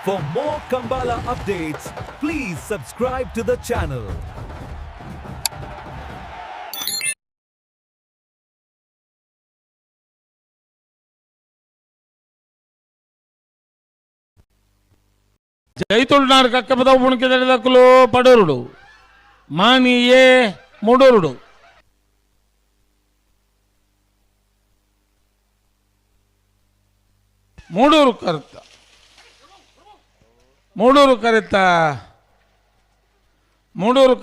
For more Kambala updates, please subscribe to the channel. జైతుల్నాడు కక్కపద ఉనికి దక్కులు పడూరుడు మానియే మూడూరుడు ಮೂಡೂರು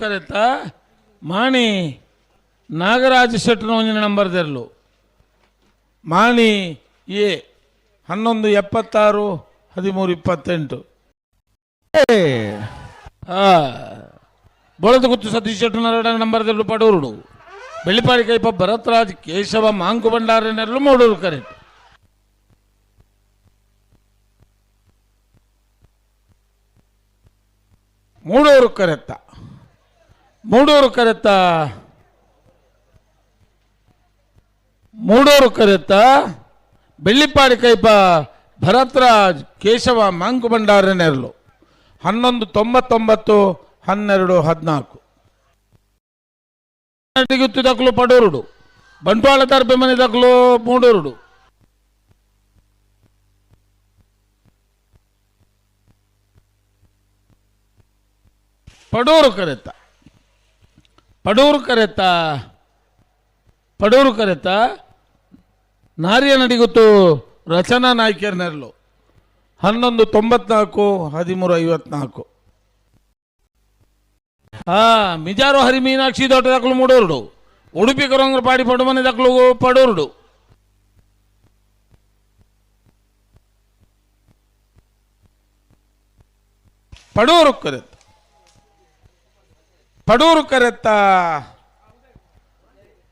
ಕರೆತ ಮಾಣಿ ನಾಗರಾಜ ಶೆಟ್ಟನ ಒಂಜಿನ ನಂಬರ್ ತೆರಲು ಮಾಣಿ ಎ 1176 1328 ಬೊಳದಗುತ್ತು ಸತೀಶ್ ಶೆಟ್ಟನ ನಂಬರ್ ತೆರಲು ಪಡೂರುಡು ಬೆಳ್ಳಿಪಾಡಿ ಕೈಪ ಭರತ್ರಾಜ್ ಕೇಶವ ಮಾಂಕು ಬಂಡಾರನೆರಲು ಮೂಡೂರು ಕರೆಕ್ಟ್ ಮೂಡೂರು ಕರೆತ್ತ ಬೆಳ್ಳಿಪಾಡಿ ಕೈಪ ಭರತ್ರಾಜ್ ಕೇಶವ ಮಾಂಕು ಬಂಡಾರನೆರಲು 1199 12 14 ಗುತ್ತು ದಕ್ಕಲು ಪಡೂರುಡು ಬಂಟ್ವಾಳ ತರಪೆ ಮನೆ ದಕ್ಕಲು ಮೂಡೂರುಡು ಪಡೂರು ಕರೆತ ನಾರಿಯ ನಡಿಗುತ್ತು ರಚನಾ ನಾಯ್ಕರ್ನೆರಲು 1194 1354 ಮಿಜಾರು ಹರಿ ಮೀನಾಕ್ಷಿ ದೊಡ್ಡ ದಕ್ಕಲು ಮೂಡೂರುಡು ಉಡುಪಿ ಕೊರಂಗರಪಾಡಿ ಪಡುಮನೆ ದಕ್ಕಲು ಪಡೂರುಡು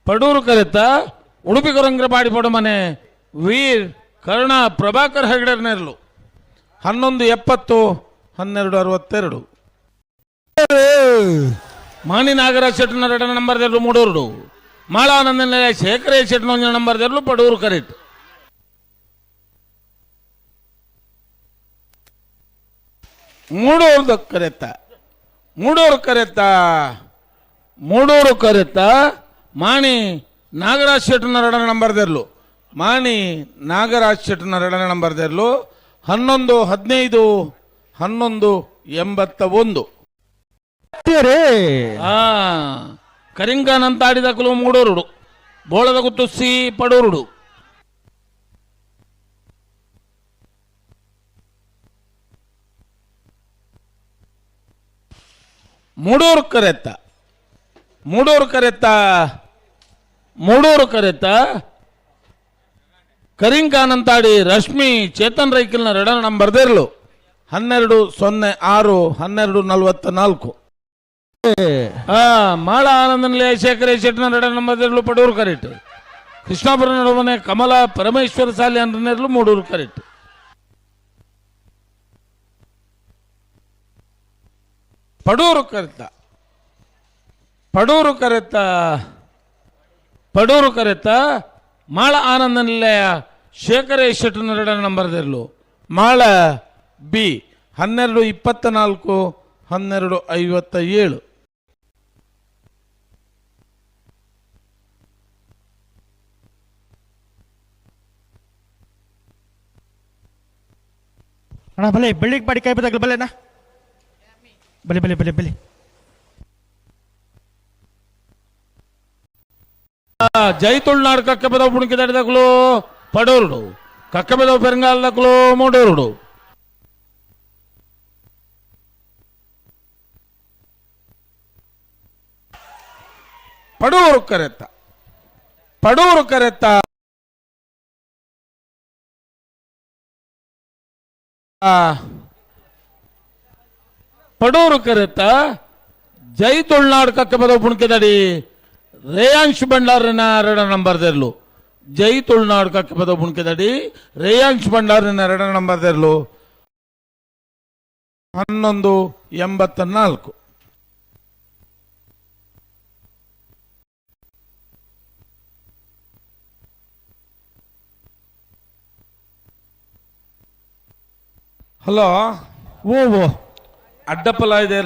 ಪಡೂರು ಕರೆತ್ತ ಉಡುಪಿ ಕೊರಂಗರಪಾಡಿ ಪಡುಮನೆ ವೀರ್ ಕರ್ಣ ಪ್ರಭಾಕರ್ ಹೆಗಡೆರ್ನೆರಲು 1170 1262 ಮಾಣಿ Nagaraj ಶೆಟ್ಟನ 2 number ತೆರಲು ಮೂಡೂರುಡು ಮಾಳಾನಂದ ಶೇಖರೇಶ್ ಶೆಟ್ಟನ 1 number ತೆರಲು Padur correct Mudur ಕರೆತ್ತ ಮಾಣಿ ನಾಗರಾಜ್ ಶೆಟ್ಟನ 2 ನಂಬರ್ ತೆರಲು 11 15 11 81 ಕರಿಂಗಾನಂತ ಆಡಿದಕ್ಕಲು ಮೂಡೂರುಡು ಬೋಳದ ಗುತ್ತು ಸಿ ಪಡೂರುಡು ಮೂಡೂರು ಕರೆತ್ತ ಕರಿಂಕಾನಂತಾಡಿ ರಶ್ಮಿ ಚೇತನ್ ರೈಕಲ್ನ 2 ನಂಬರ್ ತೆರಲು 1206 1244 ಮಾಳ ಆನಂದ ಶೇಖರೇಶ್ ಶೆಟ್ಟನ 2 ನಂಬರ್ ತೆರಲು ಪಡೂರು ಕರೆಕ್ಟ್ ಕೃಷ್ಣಾಪುರ ನಡುವನೆ ಕಮಲ ಪರಮೇಶ್ವರ ಸಾಲಿ ಅಂದ್ರನೆರಲು ಮೂಡೂರು ಕರೆಕ್ಟ್ ಪಡೂರು ಕರೆತ್ತ ಮಾಳ ಆನಂದ ನಿಲಯ ಶೇಖರೇಶ್ ಶೆಟ್ಟನ 2 ನಂಬರ್ ತೆರಲು ಮಾಳ ಬಿ 1224 1257 ಅಣ್ಣ ಬಲೆ ಬೆಳ್ಳಿಗೆ ಪಾಡಿ ಕೈ ಬದಾಗಲಿ ಬಲೆನಾ ಬಲೆ ಜೈತುಳ್ನಾಡು ಕಕ್ಕಬೆದ ಪುಣಿಕಿದಗಳು ಪಡೂರುಡು ಕಕ್ಕಬೆದ ಪೆರಂಗಾಲದಕ್ಕಲು ಮೂಡೂರುಡು ಪಡೂರು ಕರೆತ್ತ ಜೈತುಳ್ನಾಡು ಕಕ್ಕಬೆದ ಪುಣಿಕಿದಡಿ ರೇಯಾಂಶ್ ಬಂಡಾರನ 2 ನಂಬರ್ ತೆರಲು ಜೈತುಳ್ನಾಡು ಕಕ್ಕಬೆದ ಪುಣಿಕಿದಡಿ ರೇಯಾಂಶ್ ಬಂಡಾರನ 2 ನಂಬರ್ ತೆರಲು 1184 ಹಲೋ ಓ ಓ ಅಡ್ಡಪಲ ಇದೆ